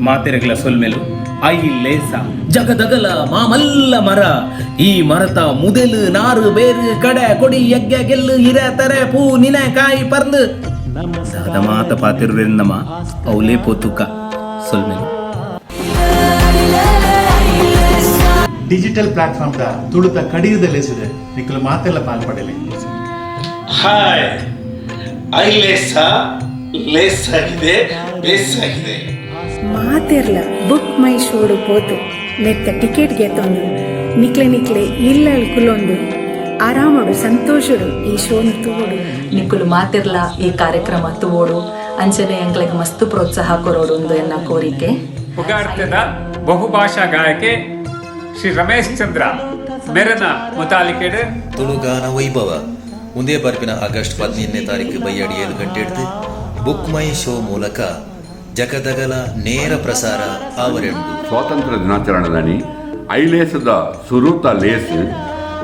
ಮಾತೆರೆಗಳ ಸೊಲ್ಮೆಲು ಐ ಲೇಸ ಜಗದಗಲ ಮಾಮಲ್ಲ ಮರ ಈ ಮರತ ಮುದೆಲು ನಾರು ಬೇರು ಕಡೆ ಕೊಡಿ ಯಜ್ಞ ಗೆಲ್ಲು ಹಿರೆ tere ಪೂ ನಿನೆ ಕಾಯಿ ಪರ್ಲು ದಾದ ಮಾತ ಪಾತಿರುವೆಂದಮ ಅವಲೇ ಪೋತುಕ ಸೊಲ್ಮೆಲು ಡಿಜಿಟಲ್ ಪ್ಲಾಟ್ಫಾರ್ಮ್ ತುಳುತ ಕಡಿಯುದ ಲೇಸಿದೆ ನಿಕ್ಕಲು ಮಾತೆಲ್ಲ ಪಾಲ್ಪಡಲಿ. ಹಾಯ್ ಐ ಲೇಸ್ ಆಗಿದೆ ಬೇಸ್ ಆಗಿದೆ ಮಾತೆರ್ಲ ಬುಕ್ ಮೈ ಶೋಡು ಪೋತು ನೆತ್ತ ಟಿಕೆಟ್ ಗೆತ್ತೊಂದು ನಿಕ್ಲೆ ಇಲ್ಲಲ್ ಕುಲೊಂದು ಆರಾಮಡು ಸಂತೋಷಡು ಈ ಶೋನು ತೂವೋಡು ನಿಕ್ಕುಲು ಮಾತಿರ್ಲ ಈ ಕಾರ್ಯಕ್ರಮ ತೂವೋಡು ಅಂಚನೆ ಎಂಕ್ಲೆಗ್ ಮಸ್ತ್ ಪ್ರೋತ್ಸಾಹ ಕೊರೋಡು ಎನ್ನ ಕೋರಿಕೆ. ಉಗಾರ್ತದ ಬಹುಭಾಷಾ ಗಾಯಕೆ ಶ್ರೀ ರಮೇಶ್ ಚಂದ್ರ ಮೆರನ ಮುತಾಲಿಕೆಡ್ ತುಳುಗಾನ ವೈಭವ ಮುಂದೆ ಬರ್ಪಿನ ಆಗಸ್ಟ್ 15ನೇ ತಾರೀಕು ಬೈಯಾಡಿ 7 ಗಂಟೆ ಹಿಡಿದು ಬುಕ್ ಮೈ ಶೋ ಮೂಲಕ ಜಗದಗಲ ನೇರ ಪ್ರಸಾರ ಆವರೆಂಡು ಸ್ವಾತಂತ್ರ್ಯ ದಿನಾಚರಣೆದನಿ ಐಲೇಸದ ಸುರೂತ ಲೇಸ್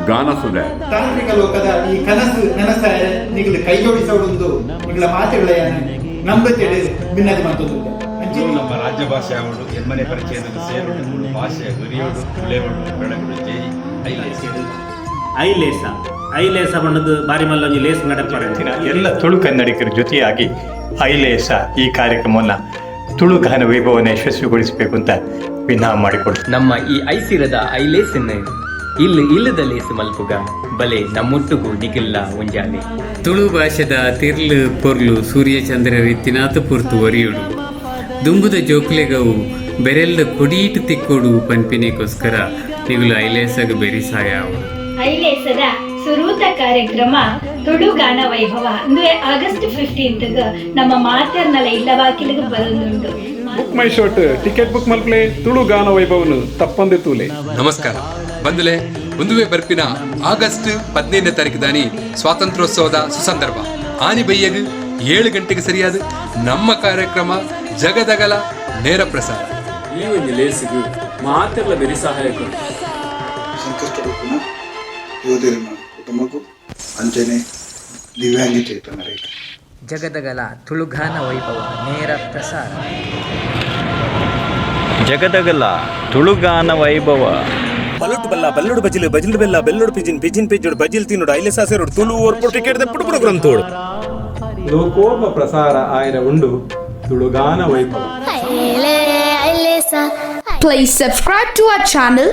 ಗಾನಸುದೆ ತಾಂತ್ರಿಕ ಲೋಕದ ಈ ಕನಸು ನನಸಾಯ ನಿಗಲು ಕೈ ಜೋಡಿಸೋಡೊಂದು ನಿಗಲ ಮಾತುಗಳ ನಂಬತ್ತೇಳಿ ಭಿನ್ನತೆ ಮಂತೊಂದು ನಮ್ಮ ರಾಜ್ಯ ಭಾಷೆ ಆವಡು ಎಮ್ಮನೆ ಪರಿಚಯದಲ್ಲಿ ಸೇರುಡು ಭಾಷೆ ಗುರಿಯೋಡು ಉಳೆಯೋಡು ಬೆಳಗುಡು ಜೈ ಐಲೇಸ ಬಣ್ಣದ ಬಾರಿ ಮಲ್ಲೊಂಜಿ ಲೇಸ್ ನಡಪರಂತಿನ ಎಲ್ಲ ತುಳು ಕನ್ನಡಿಗರ ಜೊತೆಯಾಗಿ ಐಲೇಸ ಈ ಕಾರ್ಯಕ್ರಮವನ್ನು ತುಳು ಗಾನ ವೈಭವನ ಯಶಸ್ವಿಗೊಳಿಸಬೇಕು ಅಂತ ವಿನಾ ಮಾಡಿಕೊಡ್ತೀವಿ. ನಮ್ಮ ಈ ಐಸಿರದ ಐಲೇಸನ್ನು ಇಲ್ಲದ ಲೇಸು ಮಲ್ಪುಗ ಬಲೆ ನಮ್ಮೊಟ್ಟುಗು ನಿಗಿಲ್ಲ ಒಂಜಾನೆ ತುಳು ಭಾಷೆದ ತಿರ್ಲು ಪೊರ್ಲು ಸೂರ್ಯಚಂದ್ರ ರೀತಿನಾಥ ಪುರ್ತು ಒರಿಯುಡು ದುಂಬುದ ಜೋಕ್ಲೆಗವು ಬೆರೆಲ್ದ ಕೊಡೀಟು ತಿಕ್ಕೋಡು ಪನ್ಪಿನೆಗೋಸ್ಕರ ನಿಗುಲು ಐಲೇಸಗ ಬೆರಿಸಾಯ ಅವರು ಐಲೇಸದ ಸುರೂತ ಕಾರ್ಯಕ್ರಮ ತುಳು ಗಾನ ವೈಭವ ಅಂದ್ರೆ ಆಗಸ್ಟ್ 15ಗ ನಮ್ಮ ಮಾತರ್ನಲ ಇಲ್ಲವಾಕಿಲಿಗೆ ಬರೋದುಂಟು. Book my show ticket book ಮಲ್ಪಲೆ ತುಳು ಗಾನ ವೈಭವನು ತಪ್ಪಂದೆ ತೂಲೆ. ನಮಸ್ಕಾರ ಬಂದಲೆ ಒಂದುವೇ ಬರ್ಪಿನ ಆಗಸ್ಟ್ 15ನೇ ತಾರೀಕು ದಾನಿ ಸ್ವಾತಂತ್ರ್ಯೋತ್ಸವದ ಸುಸಂದರ್ಭ ಆನಿ ಬೈಯಗ್ 7 ಗಂಟೆಗೆ ಸರಿಯಾದ ನಮ್ಮ ಕಾರ್ಯಕ್ರಮ ಜಗದಗಲ ನೇರ ಪ್ರಸಾರ ಈ ಒಂದು ಲೇಸಿಗೂ ಮಾತೆಲ್ಲ ಬೆರಿ ಸಹಾಯಕ ಸಂಕಷ್ಟ ಯೋಧರಿನ ಕುಟುಂಬಕ್ಕೂ ಅಂಚನೆ ದಿವ್ಯಾಂಗಚೇತನರಿಗೆ ಜಗದಗಲ ತುಳುಗಾನ ವೈಭವ ನೇರ ಪ್ರಸಾರ. ಜಗದಗಲ ತುಳುಗಾನ ವೈಭವ ಬಲ್ಲುಟ್ಟು ಬಲ್ಲ ಬಲ್ಲುಡು ಬಜಿಲು ಬಜಿಲು ಬೆಲ್ಲ ಬೆಲ್ಲುಡು ಪಿಜಿನ್ ಪಿಜ್ಜುಡು ಬಜಿಲ್ ತಿನ್ನುಡು ಐಲೇಸ ಸೇರುಡು ತುಳು ಓರ್ಪು ಟಿಕೆಟ್ ದೆಪ್ಪುಡು ಪ್ರೋಗ್ರಾಮ್ ತೋಡು ಲೋಕೋಪ ಪ್ರಸಾರ ಆಯ್ರ ಉಂಡು ತುಳುಗಾನ ವೈಭವ. Please subscribe to our channel,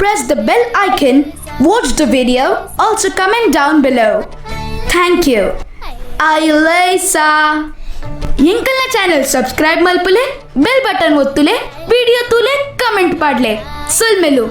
press the bell icon, watch the video, also comment down below. Thank you. Ailesa ಇಂಕಲ್ನ ಚಾನೆಲ್ ಸಬ್ಸ್ಕ್ರೈಬ್ ಮಲ್ಪಲೆ ಬೆಲ್ ಬಟನ್ ಒತ್ತುಲೆ ವಿಡಿಯೋ ತೂಲೆ ಕಮೆಂಟ್ ಪಾಡ್ಲೆ ಸಲ್ಮೆಲು.